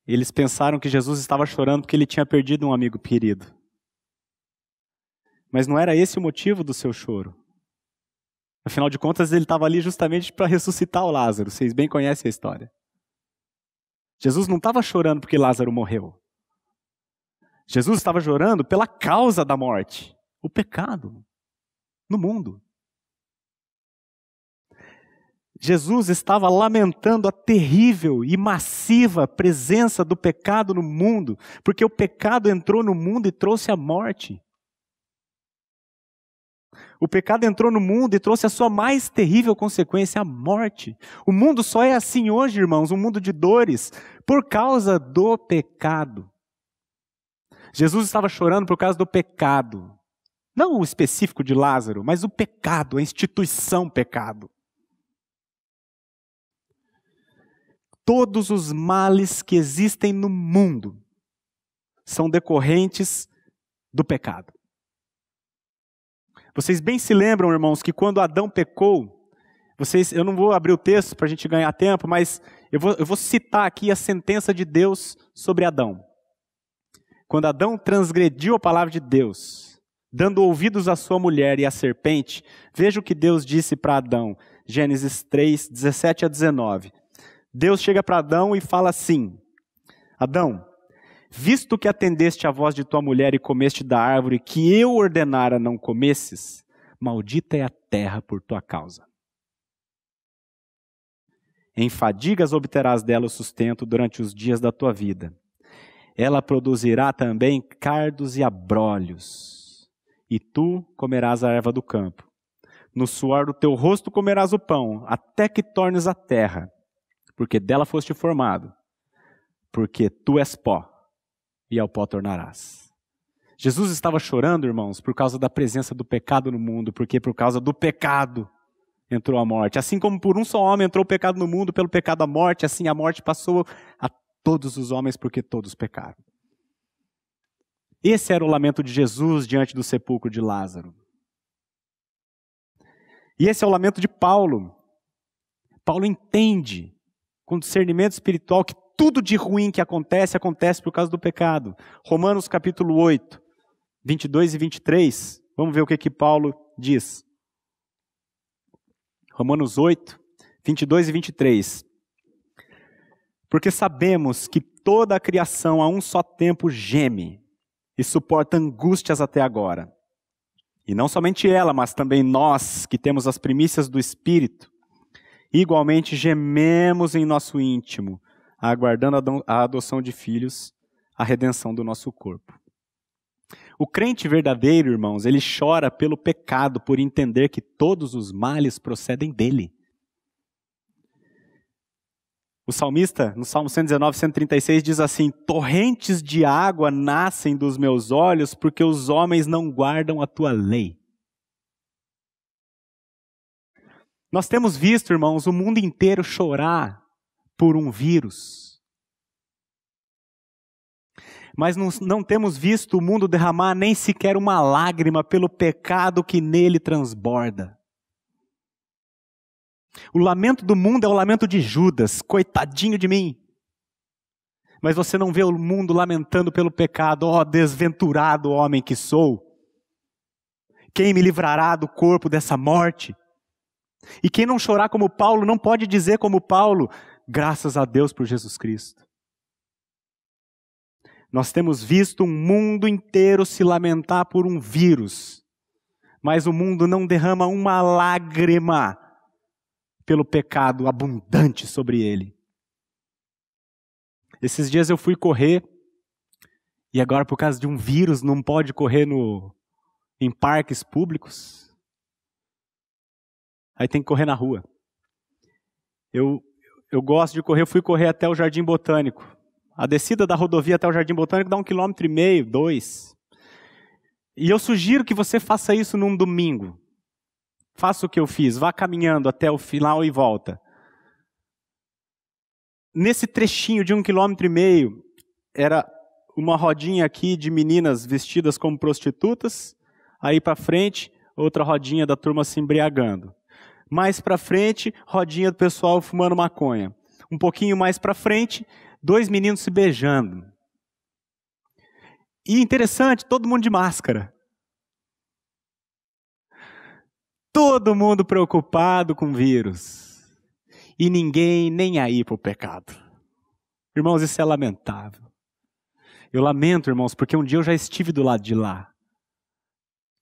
eles pensaram que Jesus estava chorando porque ele tinha perdido um amigo querido. Mas não era esse o motivo do seu choro. Afinal de contas, ele estava ali justamente para ressuscitar o Lázaro. Vocês bem conhecem a história. Jesus não estava chorando porque Lázaro morreu. Jesus estava chorando pela causa da morte, o pecado no mundo. Jesus estava lamentando a terrível e massiva presença do pecado no mundo, porque o pecado entrou no mundo e trouxe a morte. O pecado entrou no mundo e trouxe a sua mais terrível consequência, a morte. O mundo só é assim hoje, irmãos, um mundo de dores, por causa do pecado. Jesus estava chorando por causa do pecado. Não o específico de Lázaro, mas o pecado, a instituição pecado. Todos os males que existem no mundo são decorrentes do pecado. Vocês bem se lembram, irmãos, que quando Adão pecou, eu não vou abrir o texto para a gente ganhar tempo, mas eu vou citar aqui a sentença de Deus sobre Adão. Quando Adão transgrediu a palavra de Deus, dando ouvidos à sua mulher e à serpente, veja o que Deus disse para Adão, Gênesis 3, 17 a 19. Deus chega para Adão e fala assim: Adão, visto que atendeste à voz de tua mulher e comeste da árvore que eu ordenara não comesses, maldita é a terra por tua causa. Em fadigas obterás dela o sustento durante os dias da tua vida. Ela produzirá também cardos e abrolhos, e tu comerás a erva do campo. No suor do teu rosto comerás o pão, até que tornes a terra, porque dela foste formado, porque tu és pó, e ao pó tornarás. Jesus estava chorando, irmãos, por causa da presença do pecado no mundo, porque por causa do pecado entrou a morte. Assim como por um só homem entrou o pecado no mundo, pelo pecado a morte, assim a morte passou a todos os homens, porque todos pecaram. Esse era o lamento de Jesus diante do sepulcro de Lázaro. E esse é o lamento de Paulo. Paulo entende, com discernimento espiritual, que tudo de ruim que acontece por causa do pecado. Romanos capítulo 8, 22 e 23. Vamos ver o que Paulo diz. Romanos 8, 22 e 23. Porque sabemos que toda a criação a um só tempo geme e suporta angústias até agora. E não somente ela, mas também nós, que temos as primícias do Espírito, igualmente gememos em nosso íntimo, aguardando a adoção de filhos, a redenção do nosso corpo. O crente verdadeiro, irmãos, ele chora pelo pecado, por entender que todos os males procedem dele. O salmista, no Salmo 119, 136, diz assim: torrentes de água nascem dos meus olhos, porque os homens não guardam a tua lei. Nós temos visto, irmãos, o mundo inteiro chorar por um vírus. Mas não temos visto o mundo derramar nem sequer uma lágrima pelo pecado que nele transborda. O lamento do mundo é o lamento de Judas, coitadinho de mim. Mas você não vê o mundo lamentando pelo pecado, ó desventurado homem que sou. Quem me livrará do corpo dessa morte? E quem não chorar como Paulo, não pode dizer como Paulo, graças a Deus por Jesus Cristo. Nós temos visto um mundo inteiro se lamentar por um vírus, mas o mundo não derrama uma lágrima pelo pecado abundante sobre ele. Esses dias eu fui correr, e agora por causa de um vírus não pode correr em parques públicos. Aí tem que correr na rua. Eu gosto de correr, eu fui correr até o Jardim Botânico. A descida da rodovia até o Jardim Botânico dá 1,5 km, 2. E eu sugiro que você faça isso num domingo. Faça o que eu fiz, vá caminhando até o final e volta. Nesse trechinho de 1,5 km, era uma rodinha aqui de meninas vestidas como prostitutas, aí para frente, outra rodinha da turma se embriagando. Mais para frente, rodinha do pessoal fumando maconha. Um pouquinho mais para frente, 2 meninos se beijando. E interessante, todo mundo de máscara. Todo mundo preocupado com o vírus. E ninguém nem aí para o pecado. Irmãos, isso é lamentável. Eu lamento, irmãos, porque um dia eu já estive do lado de lá.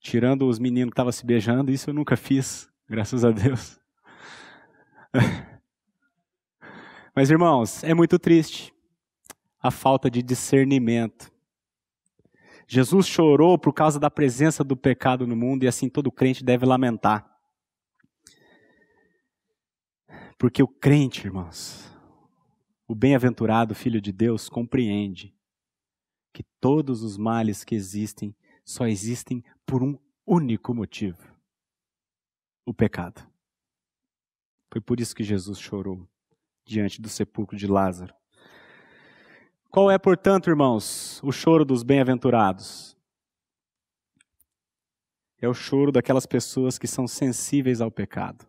Tirando os meninos que estavam se beijando, isso eu nunca fiz, graças a Deus. Mas, irmãos, é muito triste a falta de discernimento. Jesus chorou por causa da presença do pecado no mundo e assim todo crente deve lamentar. Porque o crente, irmãos, o bem-aventurado Filho de Deus compreende que todos os males que existem só existem por um único motivo: o pecado. Foi por isso que Jesus chorou diante do sepulcro de Lázaro. Qual é, portanto, irmãos, o choro dos bem-aventurados? É o choro daquelas pessoas que são sensíveis ao pecado.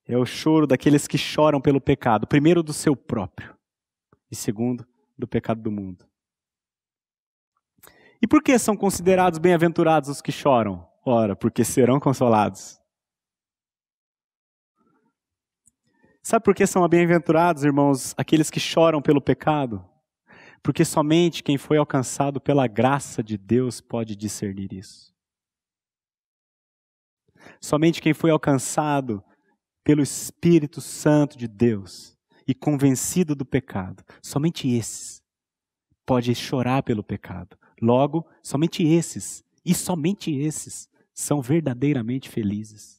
É o choro daqueles que choram pelo pecado, primeiro do seu próprio e segundo do pecado do mundo. E por que são considerados bem-aventurados os que choram? Ora, porque serão consolados. Sabe por que são bem-aventurados, irmãos, aqueles que choram pelo pecado? Porque somente quem foi alcançado pela graça de Deus pode discernir isso. Somente quem foi alcançado pelo Espírito Santo de Deus e convencido do pecado, somente esses pode chorar pelo pecado. Logo, somente esses, e somente esses, são verdadeiramente felizes.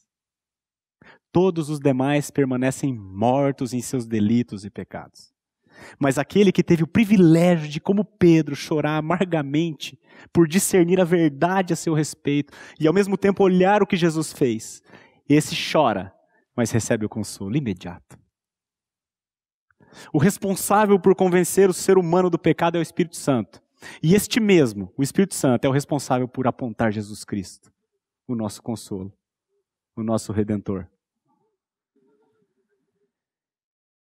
Todos os demais permanecem mortos em seus delitos e pecados. Mas aquele que teve o privilégio de, como Pedro, chorar amargamente por discernir a verdade a seu respeito e ao mesmo tempo olhar o que Jesus fez, esse chora, mas recebe o consolo imediato. O responsável por convencer o ser humano do pecado é o Espírito Santo. E este mesmo, o Espírito Santo, é o responsável por apontar Jesus Cristo, o nosso consolo, o nosso Redentor.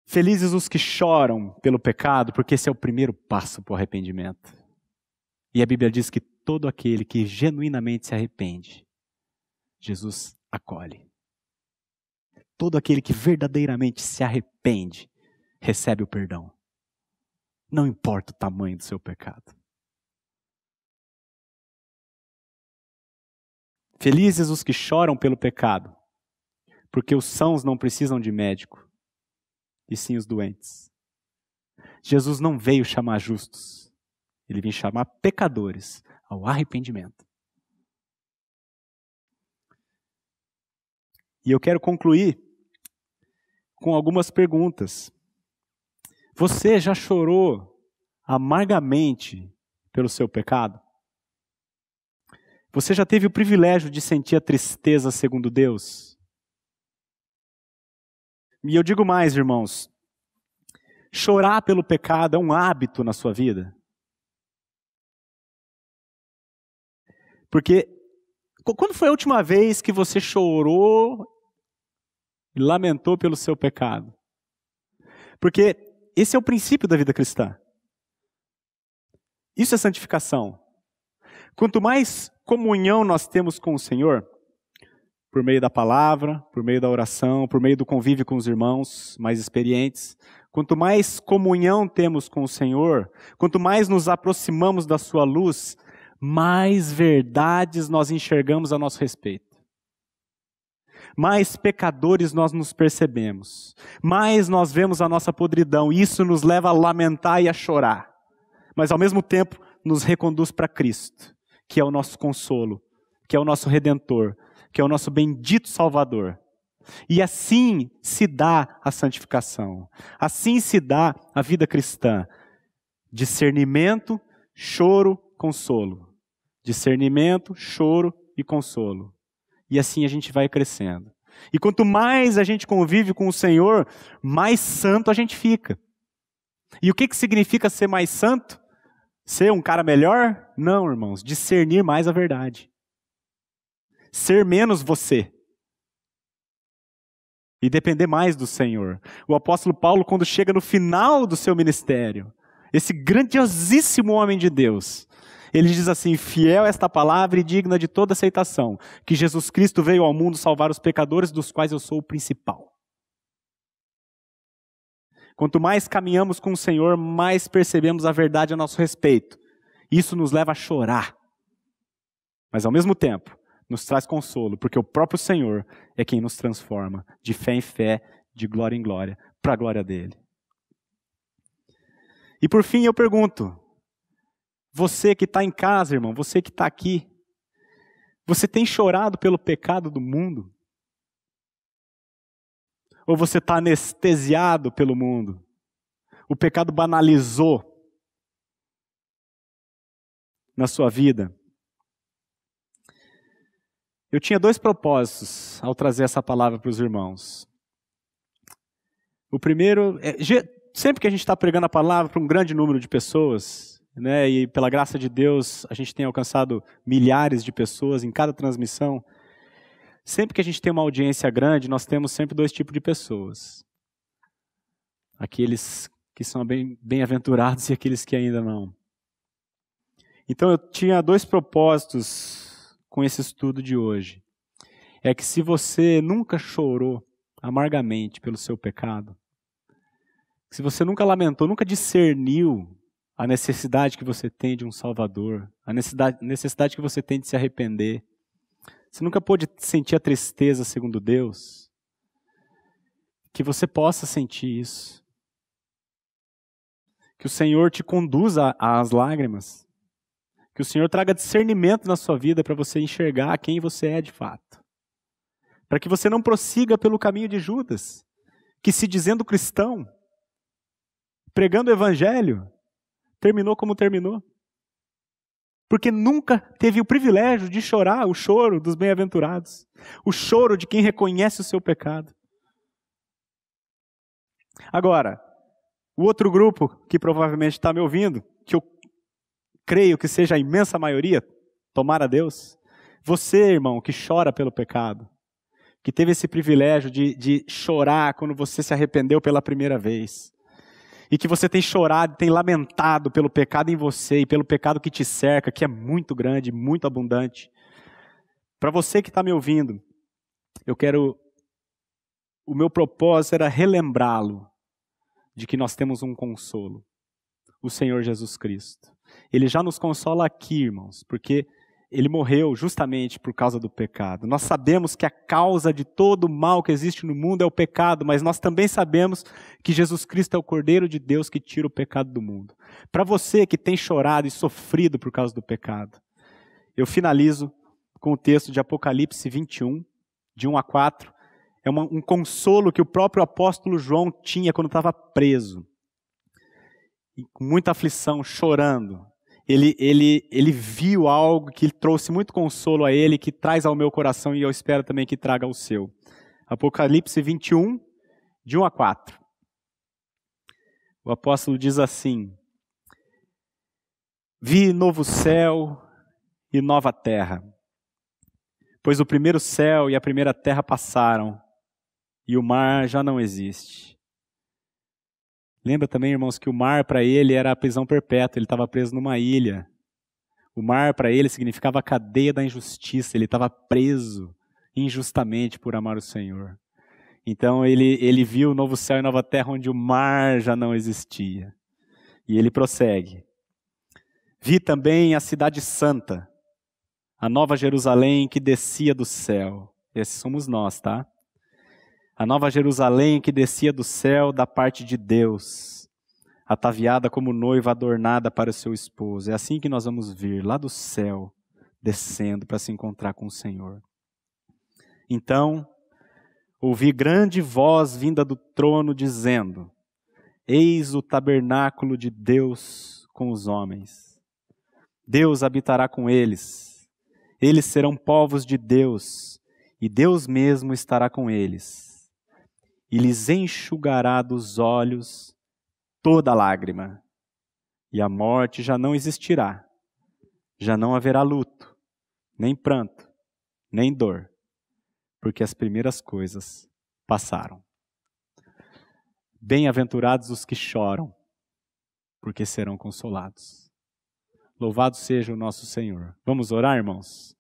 Felizes os que choram pelo pecado, porque esse é o primeiro passo para o arrependimento. E a Bíblia diz que todo aquele que genuinamente se arrepende, Jesus acolhe. Todo aquele que verdadeiramente se arrepende, recebe o perdão. Não importa o tamanho do seu pecado. Felizes os que choram pelo pecado, porque os sãos não precisam de médico, e sim os doentes. Jesus não veio chamar justos, ele veio chamar pecadores ao arrependimento. E eu quero concluir com algumas perguntas. Você já chorou amargamente pelo seu pecado? Você já teve o privilégio de sentir a tristeza segundo Deus? E eu digo mais, irmãos, chorar pelo pecado é um hábito na sua vida? Porque, quando foi a última vez que você chorou e lamentou pelo seu pecado? Porque esse é o princípio da vida cristã. Isso é santificação. Quanto mais comunhão nós temos com o Senhor, por meio da palavra, por meio da oração, por meio do convívio com os irmãos mais experientes, quanto mais comunhão temos com o Senhor, quanto mais nos aproximamos da sua luz, mais verdades nós enxergamos a nosso respeito. Mais pecadores nós nos percebemos. Mais nós vemos a nossa podridão. Isso nos leva a lamentar e a chorar. Mas ao mesmo tempo nos reconduz para Cristo, que é o nosso consolo, que é o nosso Redentor, que é o nosso bendito Salvador. E assim se dá a santificação. Assim se dá a vida cristã. Discernimento, choro, consolo. Discernimento, choro e consolo. E assim a gente vai crescendo. E quanto mais a gente convive com o Senhor, mais santo a gente fica. E o que significa ser mais santo? Ser um cara melhor? Não, irmãos. Discernir mais a verdade. Ser menos você. E depender mais do Senhor. O apóstolo Paulo, quando chega no final do seu ministério, esse grandiosíssimo homem de Deus, ele diz assim: fiel a esta palavra e digna de toda aceitação, que Jesus Cristo veio ao mundo salvar os pecadores, dos quais eu sou o principal. Quanto mais caminhamos com o Senhor, mais percebemos a verdade a nosso respeito. Isso nos leva a chorar. Mas ao mesmo tempo, nos traz consolo, porque o próprio Senhor é quem nos transforma de fé em fé, de glória em glória, para a glória dele. E por fim eu pergunto, você que está em casa, irmão, você que está aqui, você tem chorado pelo pecado do mundo? Ou você está anestesiado pelo mundo? O pecado banalizou na sua vida? Eu tinha 2 propósitos ao trazer essa palavra para os irmãos. O primeiro, sempre que a gente está pregando a palavra para um grande número de pessoas, né, e pela graça de Deus a gente tem alcançado milhares de pessoas em cada transmissão, sempre que a gente tem uma audiência grande, nós temos sempre 2 tipos de pessoas. Aqueles que são bem-aventurados e aqueles que ainda não. Então eu tinha 2 propósitos com esse estudo de hoje. É que se você nunca chorou amargamente pelo seu pecado, se você nunca lamentou, nunca discerniu a necessidade que você tem de um Salvador, a necessidade que você tem de se arrepender, você nunca pôde sentir a tristeza segundo Deus, que você possa sentir isso. Que o Senhor te conduza às lágrimas. Que o Senhor traga discernimento na sua vida para você enxergar quem você é de fato. Para que você não prossiga pelo caminho de Judas, que se dizendo cristão, pregando o evangelho, terminou como terminou. Porque nunca teve o privilégio de chorar o choro dos bem-aventurados, o choro de quem reconhece o seu pecado. Agora, o outro grupo que provavelmente está me ouvindo, que eu creio que seja a imensa maioria, tomara Deus, você, irmão, que chora pelo pecado, que teve esse privilégio de chorar quando você se arrependeu pela primeira vez, e que você tem chorado, tem lamentado pelo pecado em você e pelo pecado que te cerca, que é muito grande, muito abundante. Para você que está me ouvindo, o meu propósito era relembrá-lo de que nós temos um consolo, o Senhor Jesus Cristo. Ele já nos consola aqui, irmãos, porque Ele morreu justamente por causa do pecado. Nós sabemos que a causa de todo o mal que existe no mundo é o pecado, mas nós também sabemos que Jesus Cristo é o Cordeiro de Deus que tira o pecado do mundo. Para você que tem chorado e sofrido por causa do pecado, eu finalizo com o texto de Apocalipse 21, de 1 a 4. É um consolo que o próprio apóstolo João tinha quando estava preso. E com muita aflição, chorando. Ele viu algo que trouxe muito consolo a ele, que traz ao meu coração e eu espero também que traga ao seu. Apocalipse 21, de 1 a 4. O apóstolo diz assim: Vi novo céu e nova terra, pois o primeiro céu e a primeira terra passaram, e o mar já não existe. Lembra também, irmãos, que o mar para ele era a prisão perpétua, ele estava preso numa ilha. O mar para ele significava a cadeia da injustiça, ele estava preso injustamente por amar o Senhor. Então ele viu o novo céu e nova terra onde o mar já não existia. E ele prossegue. Vi também a cidade santa, a nova Jerusalém que descia do céu. Esses somos nós, tá? A nova Jerusalém que descia do céu da parte de Deus, ataviada como noiva adornada para o seu esposo. É assim que nós vamos vir, lá do céu, descendo para se encontrar com o Senhor. Então, ouvi grande voz vinda do trono dizendo: eis o tabernáculo de Deus com os homens. Deus habitará com eles. Eles serão povos de Deus, e Deus mesmo estará com eles. E lhes enxugará dos olhos toda lágrima. E a morte já não existirá. Já não haverá luto, nem pranto, nem dor, porque as primeiras coisas passaram. Bem-aventurados os que choram, porque serão consolados. Louvado seja o nosso Senhor. Vamos orar, irmãos?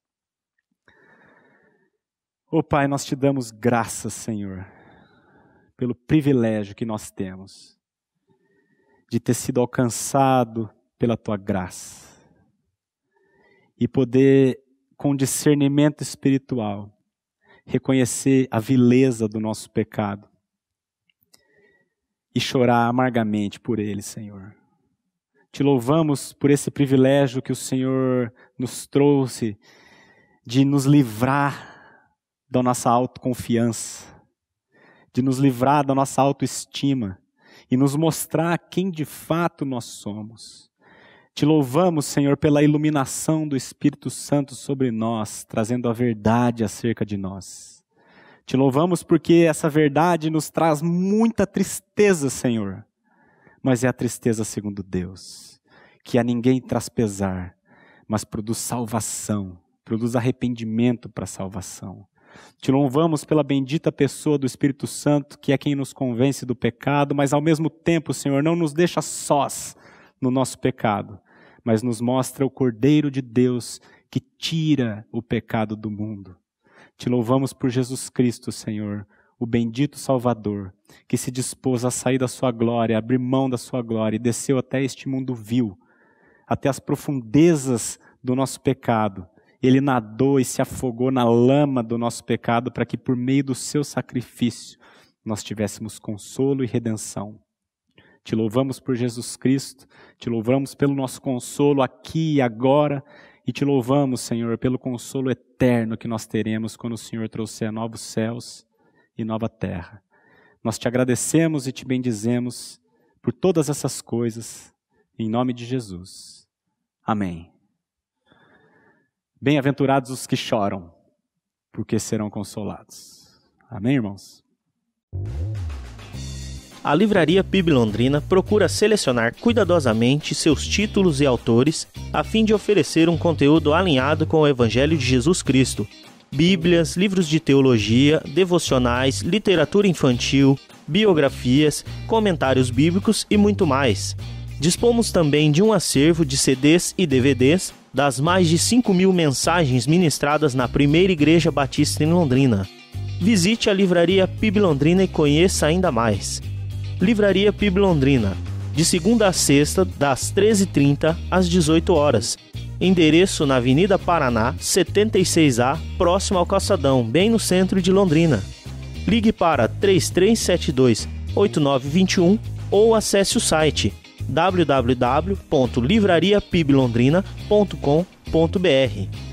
Ó Pai, nós te damos graças, Senhor, pelo privilégio que nós temos de ter sido alcançado pela Tua graça e poder, com discernimento espiritual, reconhecer a vileza do nosso pecado e chorar amargamente por ele, Senhor. Te louvamos por esse privilégio que o Senhor nos trouxe de nos livrar da nossa autoconfiança, de nos livrar da nossa autoestima e nos mostrar quem de fato nós somos. Te louvamos, Senhor, pela iluminação do Espírito Santo sobre nós, trazendo a verdade acerca de nós. Te louvamos porque essa verdade nos traz muita tristeza, Senhor, mas é a tristeza segundo Deus, que a ninguém traz pesar, mas produz salvação, produz arrependimento para a salvação. Te louvamos pela bendita pessoa do Espírito Santo, que é quem nos convence do pecado, mas ao mesmo tempo, Senhor, não nos deixa sós no nosso pecado, mas nos mostra o Cordeiro de Deus que tira o pecado do mundo. Te louvamos por Jesus Cristo, Senhor, o bendito Salvador, que se dispôs a sair da sua glória, abrir mão da sua glória e desceu até este mundo vil, até as profundezas do nosso pecado. Ele nadou e se afogou na lama do nosso pecado para que por meio do seu sacrifício nós tivéssemos consolo e redenção. Te louvamos por Jesus Cristo, te louvamos pelo nosso consolo aqui e agora, e te louvamos, Senhor, pelo consolo eterno que nós teremos quando o Senhor trouxer novos céus e nova terra. Nós te agradecemos e te bendizemos por todas essas coisas, em nome de Jesus. Amém. Bem-aventurados os que choram, porque serão consolados. Amém, irmãos? A Livraria PIB Londrina procura selecionar cuidadosamente seus títulos e autores a fim de oferecer um conteúdo alinhado com o Evangelho de Jesus Cristo. Bíblias, livros de teologia, devocionais, literatura infantil, biografias, comentários bíblicos e muito mais. Dispomos também de um acervo de CDs e DVDs das mais de 5.000 mensagens ministradas na Primeira Igreja Batista em Londrina. Visite a Livraria PIB Londrina e conheça ainda mais. Livraria PIB Londrina, de segunda a sexta, das 13h30 às 18 horas. Endereço na Avenida Paraná, 76A, próximo ao Calçadão, bem no centro de Londrina. Ligue para 3372-8921 ou acesse o site www.livrariapiblondrina.com.br.